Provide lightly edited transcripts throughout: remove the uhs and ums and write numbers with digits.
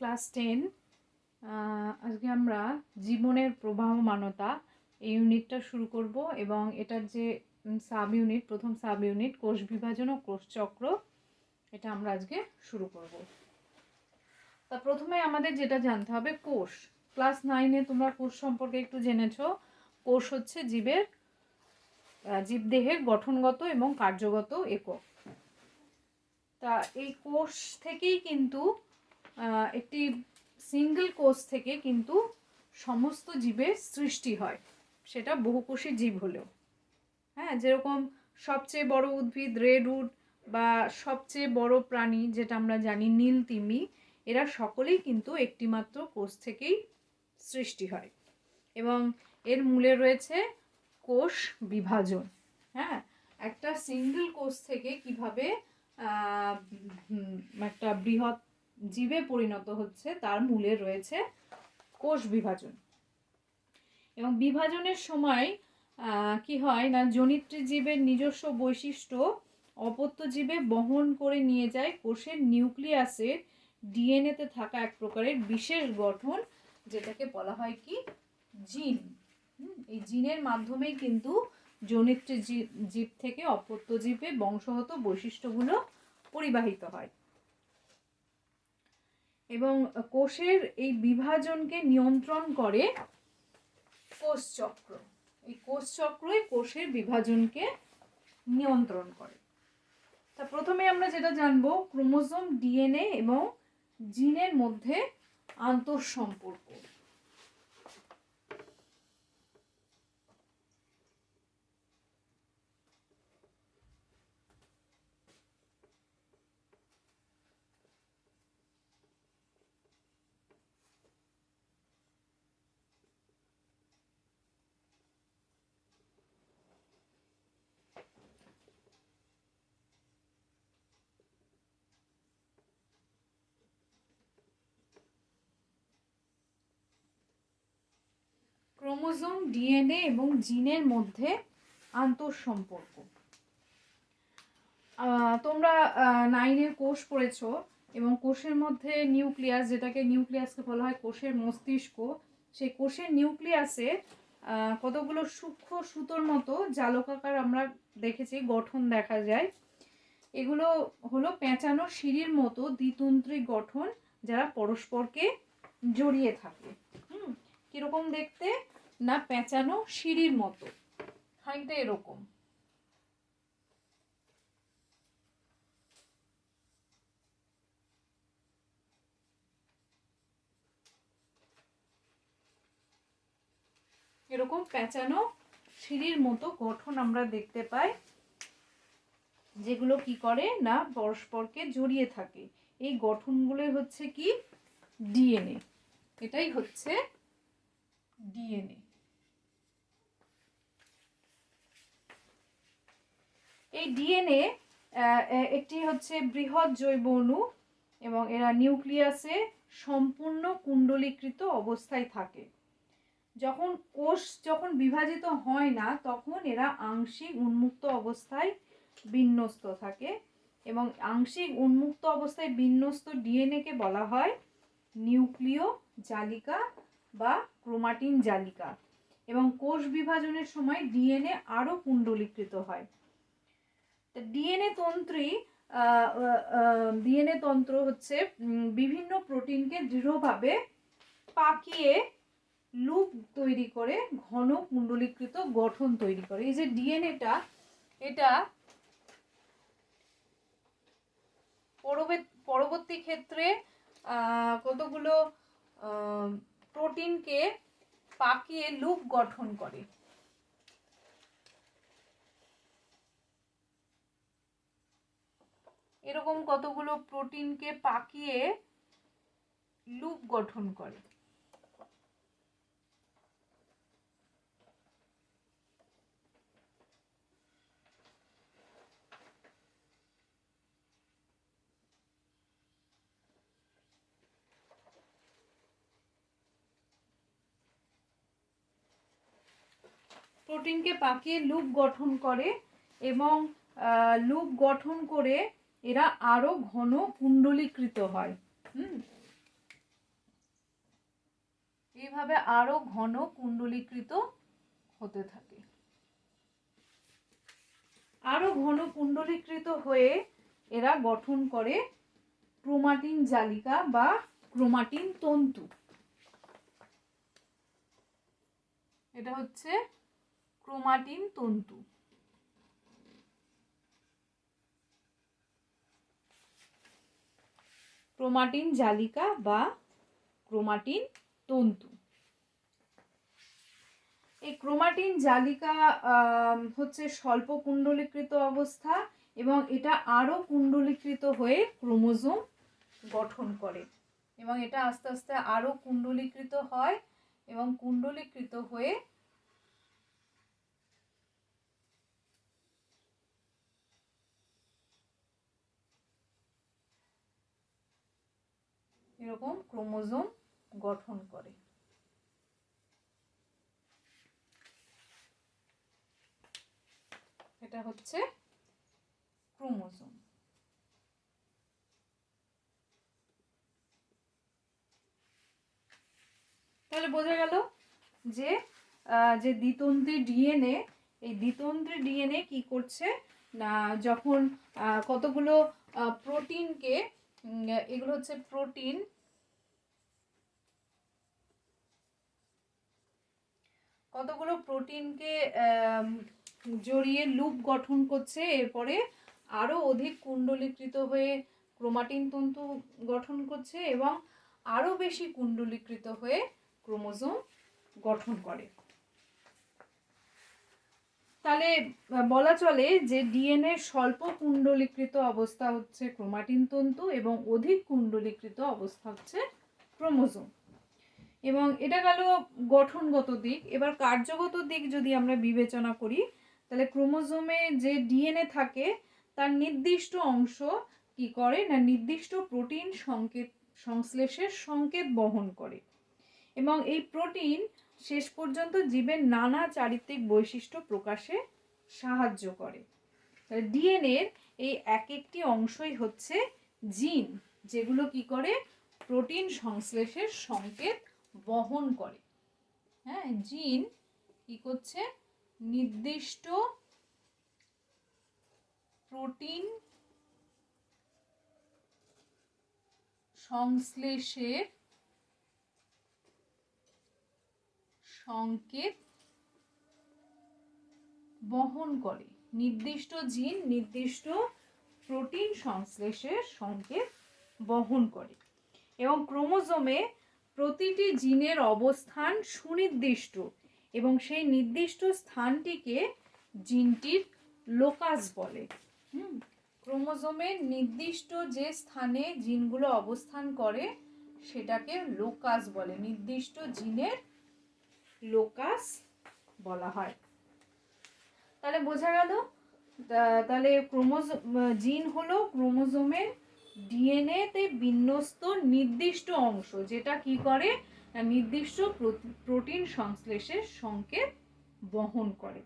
Class 10। আজকে আমরা জীবনের প্রবাহমানতা এই ইউনিটটা শুরু করব এবং এটার যে সাব ইউনিট, প্রথম সাব ইউনিট কোষ বিভাজন ও কোষচক্র, এটা আমরা আজকে শুরু করব। তা প্রথমে আমাদের যেটা জানতে হবে কোষ। ক্লাস 9-এ তোমরা কোষ সম্পর্কে একটু জেনেছো। কোষ হচ্ছে জীবদেহের গঠনগত এবং কার্যগত একক। তা এই কোষ থেকেই কিন্তু একটি সিঙ্গেল কোষ থেকে কিন্তু সমস্ত জীবের সৃষ্টি হয়, সেটা বহুকোষী জীব হলেও। হ্যাঁ, যেরকম সবচেয়ে বড় উদ্ভিদ রেডউড বা সবচেয়ে বড় প্রাণী যেটা আমরা জানি নীল তিমি, এরা সকলেই কিন্তু একটিমাত্র কোষ থেকেই সৃষ্টি হয় এবং এর মূলে রয়েছে কোষ বিভাজন। হ্যাঁ, একটা সিঙ্গেল কোষ থেকে কিভাবে একটা বৃহৎ জীবে পরিণত হচ্ছে তার মূলে রয়েছে কোষ বিভাজন। এবং বিভাজনের সময় কি হয় না, জনিত্রী জীবের নিজস্ব বৈশিষ্ট্য অপত্য জীবে বহন করে নিয়ে যায় কোষের নিউক্লিয়াসের ডিএনএতে থাকা এক প্রকারের বিশেষ গঠন, যেটাকে বলা হয় কি জিন। এই জিনের মাধ্যমেই কিন্তু জনিত্রী জীব থেকে অপত্য জীবে বংশগত বৈশিষ্ট্যগুলো পরিবাহিত হয়। এবং কোষের এই বিভাজনকে নিয়ন্ত্রণ করে কোষচক্র। এই কোষচক্রই কোষের বিভাজনকে নিয়ন্ত্রণ করে। তা প্রথমে আমরা যেটা জানবো, ক্রোমোজোম, ডিএনএ এবং জিনের মধ্যে আন্তঃসম্পর্ক। ক্রোমোজোম, ডিএনএ এবং জিনের মধ্যে আন্তঃসম্পর্ক। তোমরা 9-এর কোষ পড়েছো এবং কোষের মধ্যে নিউক্লিয়াস, যেটাকে নিউক্লিয়াসকে বলা হয় কোষের মস্তিষ্ক, সেই কোষের নিউক্লিয়াসে কতগুলো সূক্ষ্ম সুতোর মতো জালকাকার আমরা দেখেছি গঠন দেখা যায়। এগুলো হলো পেঁচানো সিঁড়ির মতো দ্বিতন্ত্রিক গঠন, যারা পরস্পরকে জড়িয়ে থাকে। কিরকম দেখতে না, পেঁচানো সিঁড়ির মতো, খানিকটা এরকম। এরকম পেঁচানো সিঁড়ির মতো গঠন আমরা দেখতে পাই, যেগুলো কি করে না পরস্পরকে জড়িয়ে থাকে। এই গঠনগুলোই হচ্ছে কি ডিএনএ। এটাই হচ্ছে ডিএনএ। এই ডিএনএ একটি হচ্ছে বৃহৎ জৈব অণু এবং এরা নিউক্লিয়াসে সম্পূর্ণ কুণ্ডলীকৃত অবস্থায় থাকে। যখন কোষ বিভাজিত হয় না, তখন এরা আংশিক উন্মুক্ত অবস্থায় বিন্যস্ত থাকে এবং আংশিক উন্মুক্ত অবস্থায় বিন্যস্ত ডিএনএকে বলা হয় নিউক্লিয় জালিকা বা ক্রোমাটিন জালিকা। এবং কোষ বিভাজনের সময় ডিএনএ আরো কুণ্ডলীকৃত হয়। ডিএনএ তন্ত্র হচ্ছে বিভিন্ন প্রোটিনকে দৃঢ়ভাবে পাকিয়ে লুপ তৈরি করে ঘন কুণ্ডলীকৃত গঠন তৈরি করে। এই যে ডিএনএটা, এটা পরবর্তী ক্ষেত্রে কতগুলো প্রোটিনকে পাকিয়ে লুপ গঠন করে। এরকম কতগুলো প্রোটিনকে পাকিয়ে লুপ গঠন করে। প্রোটিনকে পাকিয়ে লুপ গঠন করে এবং লুপ গঠন করে এরা আরো ঘন কুণ্ডলীকৃত হয়। এইভাবে আরো ঘন কুণ্ডলীকৃত হতে থাকে। আরো ঘন কুণ্ডলীকৃত হয়ে এরা গঠন করে ক্রোমাটিন জালিকা বা ক্রোমাটিন তন্তু। এটা হচ্ছে ক্রোমাটিন তন্তু। ক্রোমাটিন জালিকা বা ক্রোমাটিন তন্তু। এই ক্রোমাটিন জালিকা হচ্ছে স্বল্প কুণ্ডলীকৃত অবস্থা এবং এটা আরো কুণ্ডলীকৃত হয়ে ক্রোমোজোম গঠন করে এবং এটা আস্তে আস্তে আরো কুণ্ডলীকৃত হয় এবং কুণ্ডলীকৃত হয়ে এরকম ক্রোমোজোম গঠন করে। এটা হচ্ছে ক্রোমোজোম। তাহলে বোঝা গেল যে যে দ্বিতন্ত্রী ডিএনএ, এই দ্বিতন্ত্রী ডিএনএ কি করছে না, যখন কতগুলো প্রোটিনকে, এগুলো হচ্ছে প্রোটিন, কতগুলো প্রোটিনকে জড়িয়ে লুপ গঠন করছে, এরপরে আরো অধিক কুণ্ডলীকৃত হয়ে ক্রোমাটিন তন্তু গঠন করছে এবং আরো বেশি কুণ্ডলীকৃত হয়ে ক্রোমোজোম গঠন করে। তাহলে বলা চলে যে ডিএনএ স্বল্প কুণ্ডলীকৃত অবস্থা হচ্ছে ক্রোমাটিন তন্তু এবং অধিক কুণ্ডলীকৃত অবস্থা হচ্ছে ক্রোমোজোম। এবং এটা গেল গঠনগত দিক। এবার কার্যগত দিক যদি আমরা বিবেচনা করি, তাহলে ক্রোমোজোমে যে ডিএনএ থাকে তার নির্দিষ্ট অংশ কি করে না, নির্দিষ্ট প্রোটিন সংশ্লেষের সংকেত বহন করে এবং এই প্রোটিন শেষ পর্যন্ত জীবের নানা চারিত্রিক বৈশিষ্ট্য প্রকাশে সাহায্য করে। ডিএনএর এই এক একটি অংশই হচ্ছে জিন, যেগুলো কি করে প্রোটিন সংশ্লেষের সংকেত বহন করে। হ্যাঁ, জিন কি করছে, নির্দিষ্ট প্রোটিন সংশ্লেষের সংকেত বহন করে। নির্দিষ্ট জিন নির্দিষ্ট প্রোটিন সংশ্লেষের সংকেত বহন করে এবং ক্রোমোজোমে প্রতিটি জিনের অবস্থান সুনির্দিষ্ট এবং সেই নির্দিষ্ট স্থানটিকে জিনটির লোকাস বলে। ক্রোমোজোমের নির্দিষ্ট যে স্থানে জিনগুলো অবস্থান করে সেটাকে লোকাস বলে, নির্দিষ্ট জিনের লোকাস বলা হয়। তাহলে বোঝা গেল, তাহলে জিন হলো ক্রোমোজোমের ডিএনএ তে বিন্যস্ত নির্দিষ্ট অংশ, যেটা কি করে নির্দিষ্ট প্রোটিন সংশ্লেষের সংকেত বহন করে।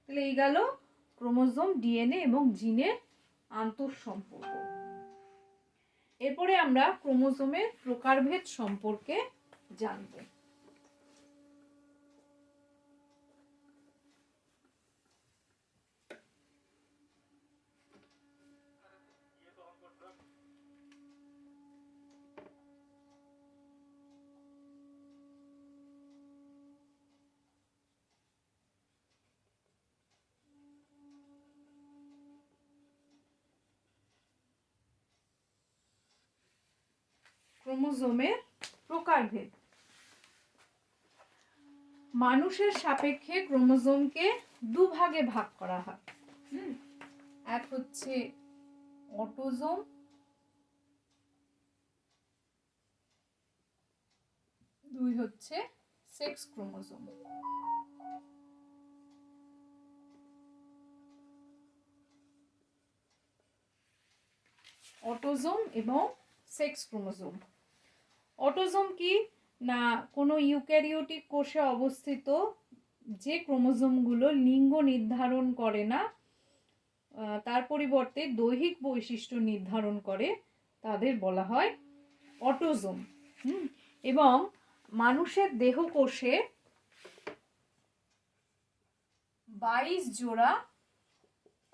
তাহলে এই গেল ক্রোমোজোম, ডিএনএ এবং জিনের আন্তঃসম্পর্ক। এরপরে আমরা ক্রোমোজোমের প্রকারভেদ সম্পর্কে জানব। ক্রোমোজোমের প্রকারভেদ। মানুষের সাপেক্ষে ক্রোমোজোমকে দুভাগে ভাগ করা হয়। এক হচ্ছে অটোজোম, দুই হচ্ছে সেক্স ক্রোমোজোম। অটোজোম এবং সেক্স ক্রোমোজোম। অটোজোম কি না, কোনো ইউক্যারিওটিক কোষে অবস্থিত যে ক্রোমোজোমগুলো লিঙ্গ নির্ধারণ করে না, তার পরিবর্তে দৈহিক বৈশিষ্ট্য নির্ধারণ করে, তাদের বলা হয় অটোজোম। এবং মানুষের দেহকোষে 22 জোড়া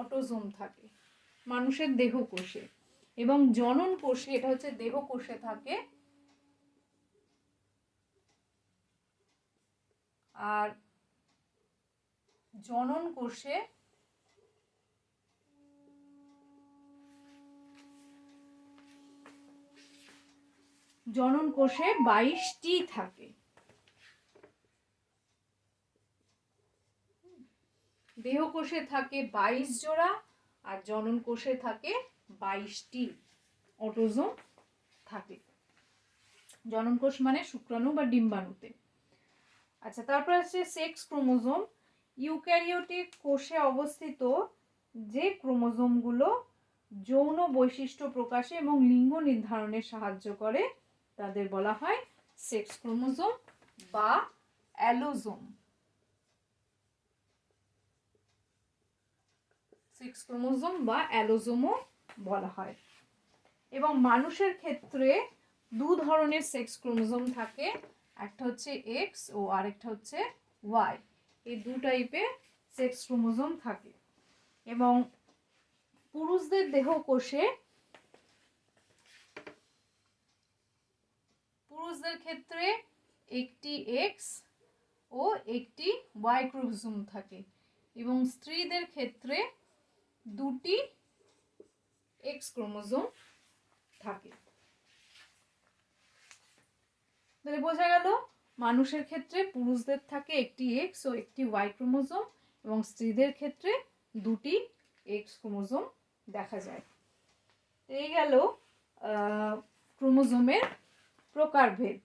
অটোজোম থাকে মানুষের দেহকোষে, এবং জনন কোষে, এটা হচ্ছে দেহকোষে থাকে, আর জনন কোষে 22টি থাকে। দেহকোষে থাকে 22 জোড়া আর জনন কোষে থাকে 22টি অটোজোম থাকে। জনন কোষ মানে শুক্রাণু বা ডিম্বাণুতে। আচ্ছা, তারপর আছে সেক্স ক্রোমোজোম। ইউক্যারিওটিক কোষে অবস্থিত যে ক্রোমোজোমগুলো যৌন বৈশিষ্ট্য প্রকাশে এবং লিঙ্গ নির্ধারণে সাহায্য করে তাদের বলা হয় সেক্স ক্রোমোজোম বা অ্যালোজোম। সেক্স ক্রোমোজোম বা অ্যালোজোমও বলা হয়। এবং মানুষের ক্ষেত্রে দু ধরনের সেক্স ক্রোমোজোম থাকে, একটা হচ্ছে এক্স ও আরেকটা হচ্ছে ওয়াই। এই দু টাইপের সেক্স ক্রোমোজোম থাকে। এবং পুরুষদের দেহকোষে পুরুষদের ক্ষেত্রে একটি এক্স ও একটি ওয়াই ক্রোমোজোম থাকে, এবং স্ত্রীদের ক্ষেত্রে দুটি এক্স ক্রোমোজোম থাকে। তাহলে বোঝা গেল মানুষের ক্ষেত্রে পুরুষদের থাকে একটি এক্স ও একটি ওয়াই ক্রোমোজোম, এবং স্ত্রীদের ক্ষেত্রে দুটি এক্স ক্রোমোজোম দেখা যায়। এই গেল ক্রোমোজোমের প্রকারভেদ।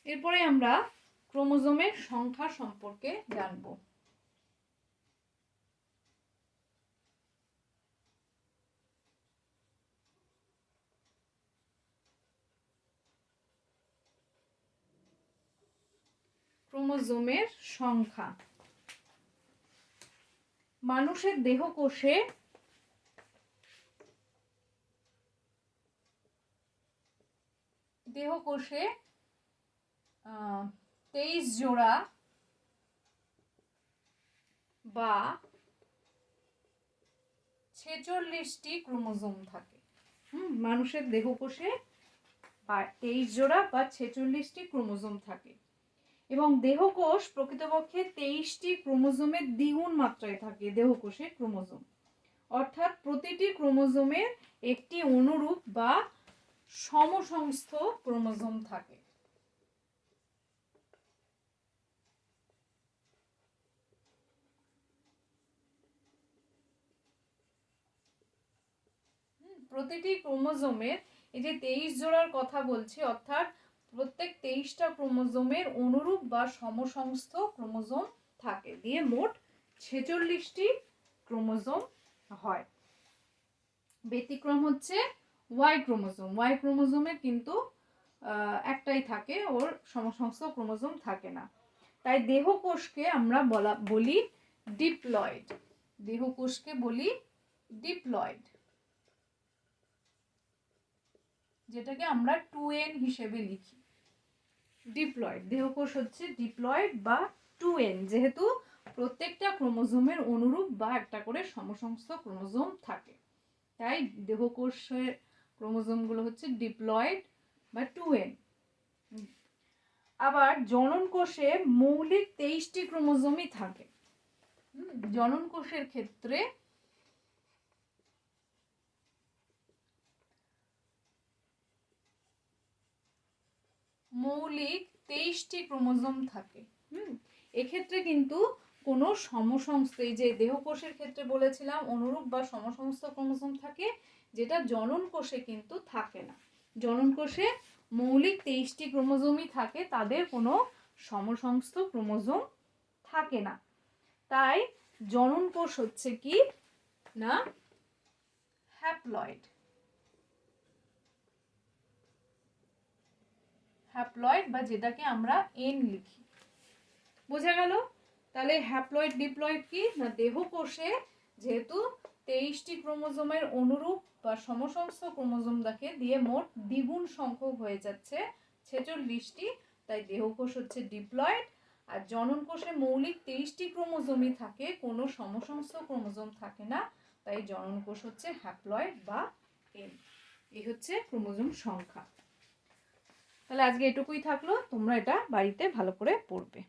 এরপরে আমরা ক্রোমোজোমের সংখ্যা সম্পর্কে জানব। ক্রোমোজোমের সংখ্যা। মানুষের দেহকোষে 23 জোড়া বা 46টি ক্রোমোজোম থাকে। মানুষের দেহকোষে 23 জোড়া বা 46টি ক্রোমোজোম থাকে। এবং দেহকোষ প্রকৃতপক্ষে 23টি ক্রোমোজোমের দ্বিগুণ মাত্রায় থাকে। দেহকোষে ক্রোমোজোম অর্থাৎ প্রতিটি ক্রোমোজোমের একটি অনুরূপ বা সমসংস্থ ক্রোমোজোম থাকে। প্রতিটি ক্রোমোজোমের, এই যে 23 জোড়ার কথা বলছি, অর্থাৎ প্রত্যেক 23টা ক্রোমোজোমের অনুরূপ বা সমসংস্থ ক্রোমোজোম থাকে, দিয়ে মোট 46টি ক্রোমোজোম হয়। ব্যতিক্রম হচ্ছে ওয়াই ক্রোমোজোম। ওয়াই ক্রোমোজোমের কিন্তু একটাই থাকে, ওর সমসংস্থ ক্রোমোজোম থাকে না। তাই দেহকোষকে আমরা বলি ডিপ্লয়েড। দেহকোষকে বলি ডিপ্লয়েড, যেটাকে আমরা 2n হিসেবে লিখি। ডিপ্লয়েড দেহকোষ হচ্ছে ডিপ্লয়েড বা 2n, যেহেতু প্রত্যেকটা ক্রোমোজোমের অনুরূপ বা একটা করে সমসংস্থ ক্রোমোজোম থাকে, তাই দেহকোষের ক্রোমোজোমগুলো হচ্ছে ডিপ্লয়েড বা 2n। আবার জনন কোষে মৌলিক 23টি ক্রোমোজোমই থাকে। জনন কোষের ক্ষেত্রে মৌলিক 23টি ক্রোমোজোম থাকে। এক্ষেত্রে কিন্তু কোনো সমসংস্থ, এই যে দেহকোষের ক্ষেত্রে বলেছিলাম অনুরূপ বা সমসংস্থ ক্রোমোজোম থাকে, যেটা জনন কোষে কিন্তু থাকে না। জনন কোষে মৌলিক 23টি ক্রোমোজোমই থাকে, তাদের কোনো সমসংস্থ ক্রোমোজোম থাকে না। তাই জনন কোষ হচ্ছে কি না হ্যাপ্লয়েড। হ্যাপ্লয়েড বা যেটাকে আমরা এন লিখি। বোঝা গেল? তাহলে হ্যাপ্লয়েড ডিপ্লয়েড কি না, দেহকোষে যেহেতু 23টি ক্রোমোজোমের অনুরূপ বা সমসংখ্য ক্রোমোজোম দিয়ে মোট দ্বিগুণ সংখ্যক হয়ে যাচ্ছে 46টি, তাই দেহকোষ হচ্ছে ডিপ্লয়েড। আর জনন কোষে মৌলিক 23টি ক্রোমোজোমই থাকে, কোনো সমসংখ্য ক্রোমোজোম থাকে না, তাই জনন কোষ হচ্ছে হ্যাপ্লয়েড বা এন। এই হচ্ছে ক্রোমোজোম সংখ্যা। তাহলে আজকে এটুকুই থাকলো, তোমরা এটা বাড়িতে ভালো করে পড়বে।